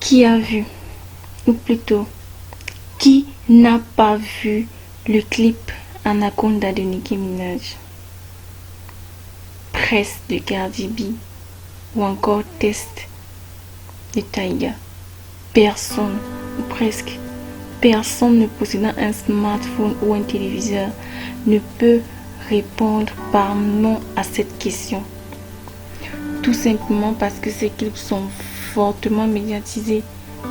Qui a vu, ou plutôt, qui n'a pas vu le clip Anaconda de Nicki Minaj, Presse de Cardi B ou encore Test de Tyga? Personne, ou presque personne ne possédant un smartphone ou un téléviseur ne peut répondre par non à cette question. Tout simplement parce que ces clips sont fortement médiatisés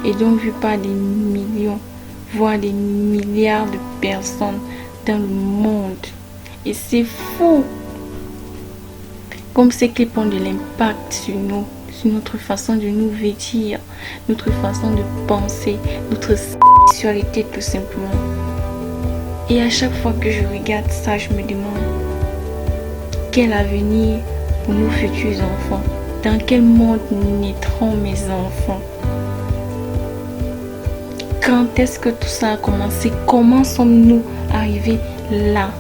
et donc vus par des millions, voire des milliards de personnes dans le monde. Et c'est fou comme ces clips ont de l'impact sur nous, sur notre façon de nous vêtir, notre façon de penser, notre sexualité tout simplement. Et à chaque fois que je regarde ça, je me demande quel avenir pour nos futurs enfants? Dans quel monde naîtront mes enfants? Quand est-ce que tout ça a commencé? Comment sommes-nous arrivés là?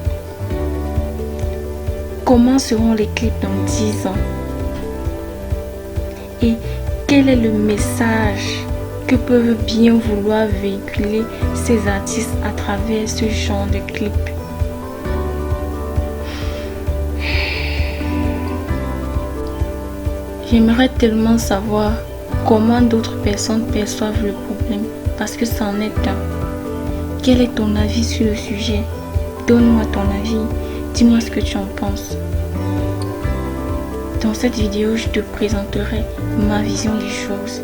Comment seront les clips dans 10 ans? Et quel est le message que peuvent bien vouloir véhiculer ces artistes à travers ce genre de clips? J'aimerais tellement savoir comment d'autres personnes perçoivent le problème, parce que c'en est un. Quel est ton avis sur le sujet? Donne-moi ton avis, dis-moi ce que tu en penses. Dans cette vidéo, je te présenterai ma vision des choses.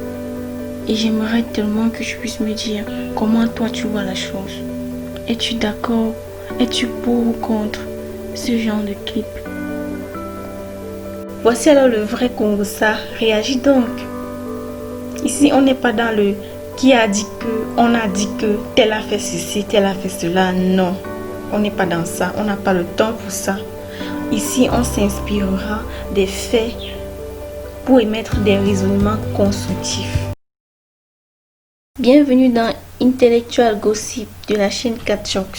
Et j'aimerais tellement que tu puisses me dire comment toi tu vois la chose. Es-tu d'accord? Es-tu pour ou contre ce genre de clip? Voici alors le vrai Congo ça. Réagis donc. Ici, on n'est pas dans le qui a dit que, on a dit que, tel a fait ceci, tel a fait cela. Non, on n'est pas dans ça. On n'a pas le temps pour ça. Ici, on s'inspirera des faits pour émettre des raisonnements constructifs. Bienvenue dans Intellectual Gossip de la chaîne 4 Jocks,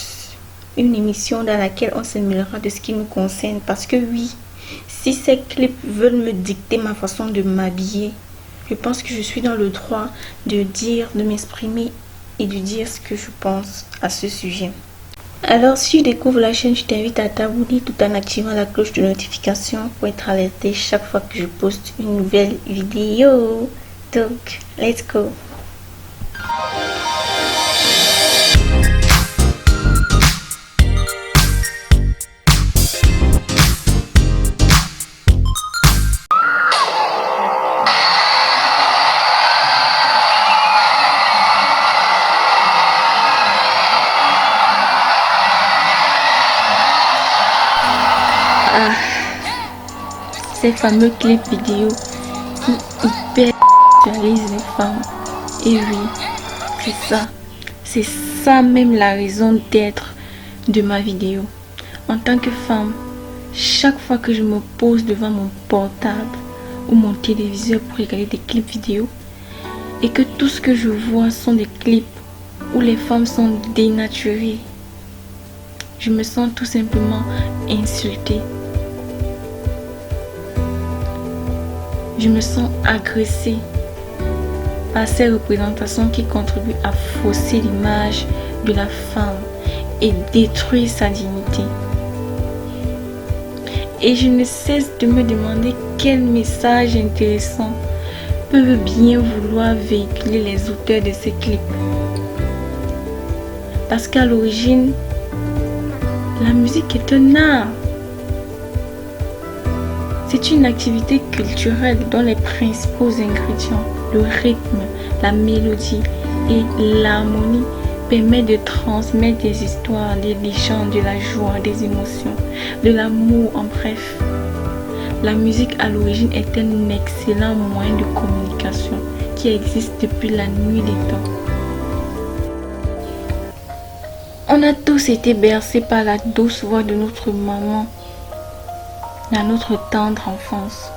une émission dans laquelle on s'améliorera de ce qui nous concerne. Parce que oui, si ces clips veulent me dicter ma façon de m'habiller, je pense que je suis dans le droit de dire, de m'exprimer et de dire ce que je pense à ce sujet. Alors si tu découvres la chaîne, je t'invite à t'abonner tout en activant la cloche de notification pour être alerté chaque fois que je poste une nouvelle vidéo. Donc, let's go! Ah, ces fameux clips vidéo qui hyper sexualisent les femmes. Et oui, c'est ça même la raison d'être de ma vidéo. En tant que femme, chaque fois que je me pose devant mon portable ou mon téléviseur pour regarder des clips vidéo et que tout ce que je vois sont des clips où les femmes sont dénaturées, je me sens tout simplement insultée. Je me sens agressée par ces représentations qui contribuent à fausser l'image de la femme et détruire sa dignité. Et je ne cesse de me demander quel message intéressant peuvent bien vouloir véhiculer les auteurs de ces clips. Parce qu'à l'origine, la musique est un art. C'est une activité culturelle dont les principaux ingrédients, le rythme, la mélodie et l'harmonie, permettent de transmettre des histoires, des légendes, de la joie, des émotions, de l'amour, en bref. La musique à l'origine est un excellent moyen de communication qui existe depuis la nuit des temps. On a tous été bercés par la douce voix de notre maman dans notre tendre enfance,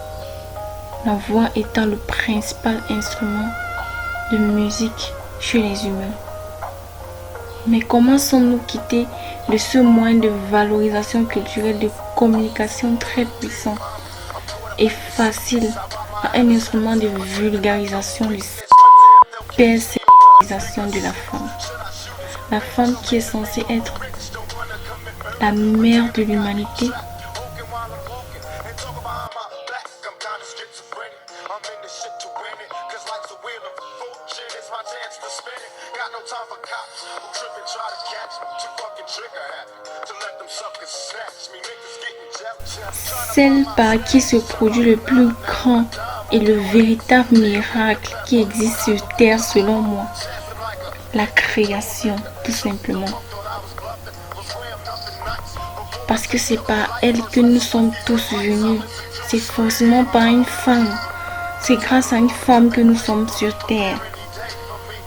la voix étant le principal instrument de musique chez les humains. Mais comment sommes-nous quittés de ce moyen de valorisation culturelle, de communication très puissant et facile à un instrument de vulgarisation? hypersexualisation de la femme. La femme qui est censée être la mère de l'humanité. Celle par qui se produit le plus grand et le véritable miracle qui existe sur Terre selon moi. La création, tout simplement. Parce que c'est par elle que nous sommes tous venus. C'est forcément par une femme. C'est grâce à une femme que nous sommes sur Terre.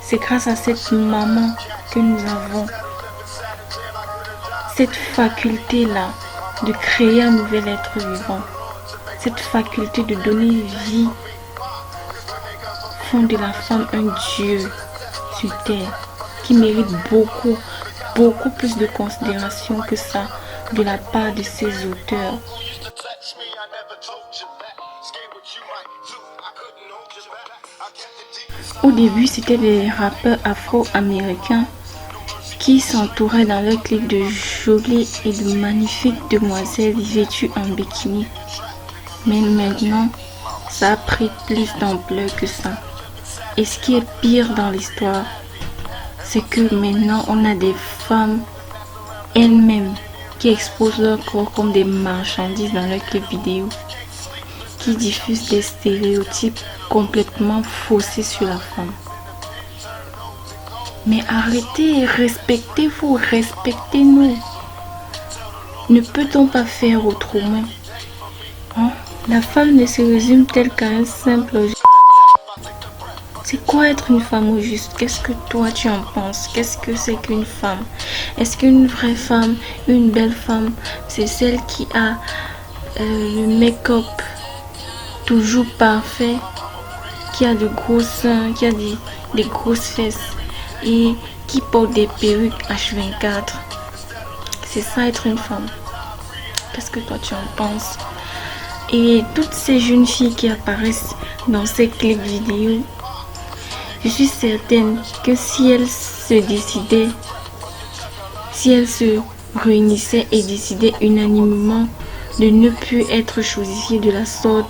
C'est grâce à cette maman que nous avons cette faculté-là de créer un nouvel être vivant. Cette faculté de donner vie font de la femme un Dieu sur Terre qui mérite beaucoup plus de considération que ça de la part de ses auteurs. Au début, c'était des rappeurs afro-américains qui s'entouraient dans leurs clips de jolies et de magnifiques demoiselles vêtues en bikini. Mais maintenant, ça a pris plus d'ampleur que ça. Et ce qui est pire dans l'histoire, c'est que maintenant, on a des femmes elles-mêmes qui exposent leur corps comme des marchandises dans leurs clips vidéo, qui diffusent des stéréotypes complètement faussés sur la femme. Mais arrêtez, respectez-vous, respectez-nous. Ne peut-on pas faire autrement? Hein? La femme ne se résume-t-elle qu'à un simple... C'est quoi être une femme au juste? Qu'est-ce que toi tu en penses? Qu'est-ce que c'est qu'une femme? Est-ce qu'une vraie femme, une belle femme, c'est celle qui a le make-up toujours parfait, qui a de gros seins, qui a des grosses fesses et qui porte des perruques H24? C'est ça être une femme? Qu'est-ce que toi tu en penses? Et toutes ces jeunes filles qui apparaissent dans ces clips vidéo, je suis certaine que si elles se décidaient, si elles se réunissaient et décidaient unanimement de ne plus être chosifiées de la sorte,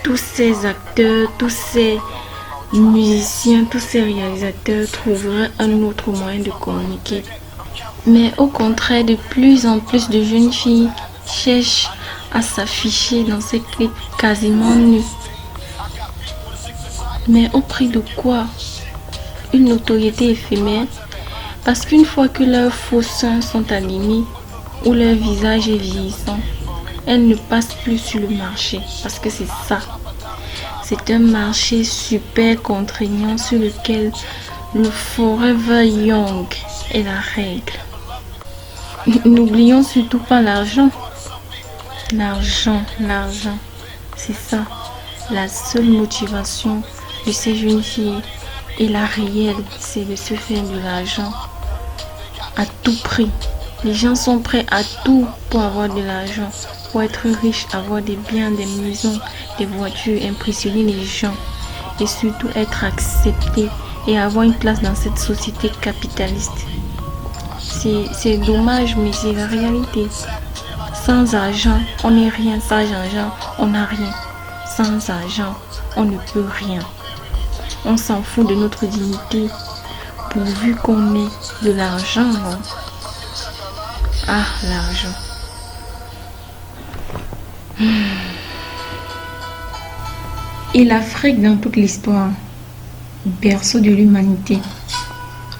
tous ces acteurs, tous ces musiciens, tous ces réalisateurs trouveraient un autre moyen de communiquer. Mais au contraire, de plus en plus de jeunes filles cherchent à s'afficher dans ces clips quasiment nus. Mais au prix de quoi? Une notoriété éphémère. Parce qu'une fois que leurs faux seins sont animés ou leur visage est vieillissant, elles ne passent plus sur le marché. Parce que c'est ça. C'est un marché super contraignant sur lequel le Forever Young est la règle. N'oublions surtout pas l'argent. L'argent. C'est ça. La seule motivation de ces jeunes filles et la réelle, c'est de se faire de l'argent à tout prix. Les gens sont prêts à tout pour avoir de l'argent, pour être riches, avoir des biens, des maisons, des voitures, impressionner les gens et surtout être acceptés et avoir une place dans cette société capitaliste. C'est dommage, mais c'est la réalité. Sans argent, on n'est rien. Sans argent, on n'a rien. Sans argent, on ne peut rien. On s'en fout de notre dignité pourvu qu'on ait de l'argent. Non? Ah, l'argent. Et l'Afrique dans toute l'histoire, berceau de l'humanité,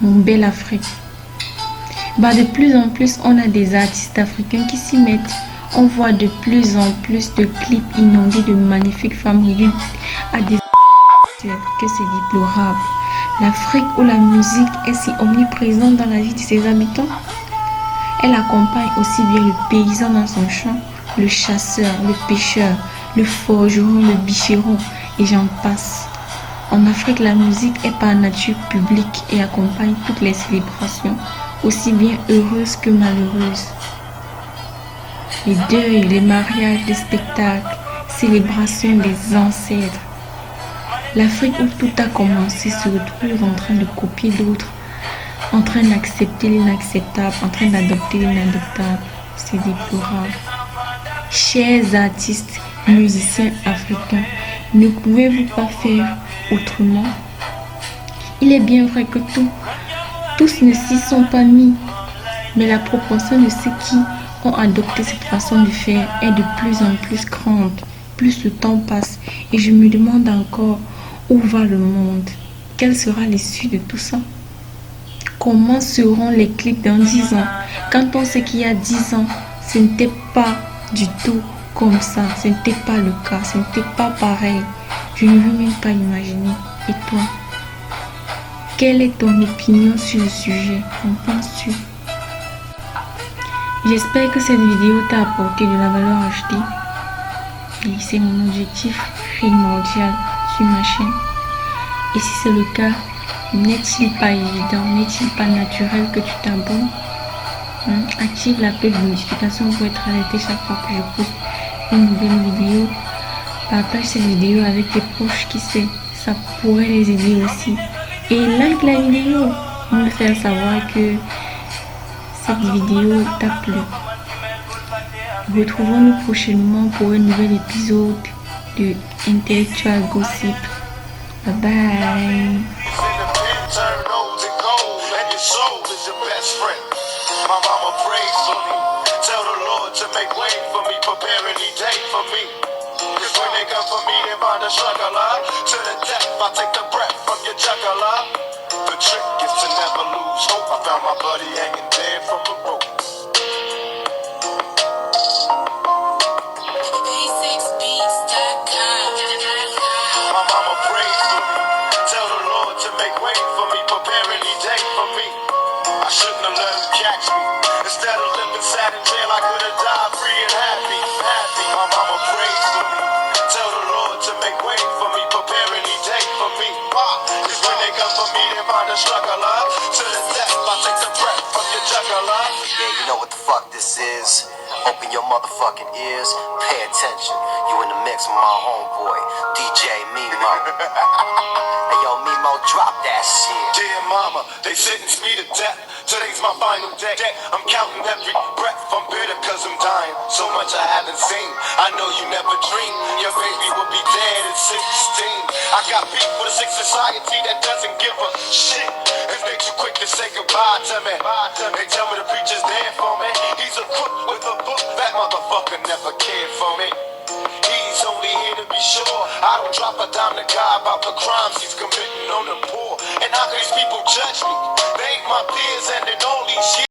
mon bel Afrique. De plus en plus, on a des artistes africains qui s'y mettent. On voit de plus en plus de clips inondés de magnifiques femmes réduites à des... que c'est déplorable. L'Afrique où la musique est si omniprésente dans la vie de ses habitants, elle accompagne aussi bien le paysan dans son champ, le chasseur, le pêcheur, le forgeron, le bûcheron et j'en passe. En Afrique, la musique est par nature publique et accompagne toutes les célébrations, aussi bien heureuses que malheureuses. Les deuils, les mariages, les spectacles, célébrations des ancêtres. L'Afrique où tout a commencé se retrouve en train de copier d'autres, en train d'accepter l'inacceptable, en train d'adopter l'inadoptable. C'est déplorable. Chers artistes, musiciens africains, ne pouvez-vous pas faire autrement? Il est bien vrai que tous ne s'y sont pas mis, mais la proportion de ceux qui ont adopté cette façon de faire est de plus en plus grande, plus le temps passe, et je me demande encore où va le monde, quelle sera l'issue de tout ça, comment seront les clips dans 10 ans, quand on sait qu'il y a 10 ans, ce n'était pas du tout comme ça, ce n'était pas le cas, ce n'était pas pareil, je ne veux même pas imaginer. Et toi, quelle est ton opinion sur le sujet? Qu'en penses-tu? J'espère que cette vidéo t'a apporté de la valeur ajoutée. Et c'est mon objectif primordial sur ma chaîne. Et si c'est le cas, n'est-il pas évident, n'est-il pas naturel que tu t'abonnes? Active la cloche de notification pour être alerté chaque fois que je poste une nouvelle vidéo. Partage cette vidéo avec tes proches, qui sait, ça pourrait les aider aussi. Et like la vidéo pour me faire savoir que cette vidéo t'a plu. Retrouvons-nous prochainement pour un nouvel épisode de Intellectual Gossip. Bye bye. The trick is to never lose hope. I found my buddy hanging dead from the rope. My mama prays for me. Tell the Lord to make way for me. Prepare any day for me. I shouldn't have let him catch me. Instead of living sad in jail, I could have died free and happy. My mama prays for me. Tell the Lord to make way for me. Prepare any day for me. Cause when they come for me, they find a struggler. To the death, I take the breath from your juggler. Yeah, you know what the fuck this is. Open your motherfucking ears, pay attention. You in the mix with my homeboy, DJ Mimo. Hey yo, Mimo, drop that shit. Dear mama, they sentence me to death. Today's my final day. I'm counting every breath. I'm bitter cause I'm dying. So much I haven't seen. I know you never dreamed your baby would be dead at 16. I got beef with a sick society that doesn't give a shit. Cause they too quick to say goodbye to me. They tell me the preacher's there for me. He's a crook with a book. That motherfucker never cared for me. He's only here to be sure I don't drop a dime to God about the crimes he's committing on the poor. And how can these people judge me? They ain't my peers and in all these years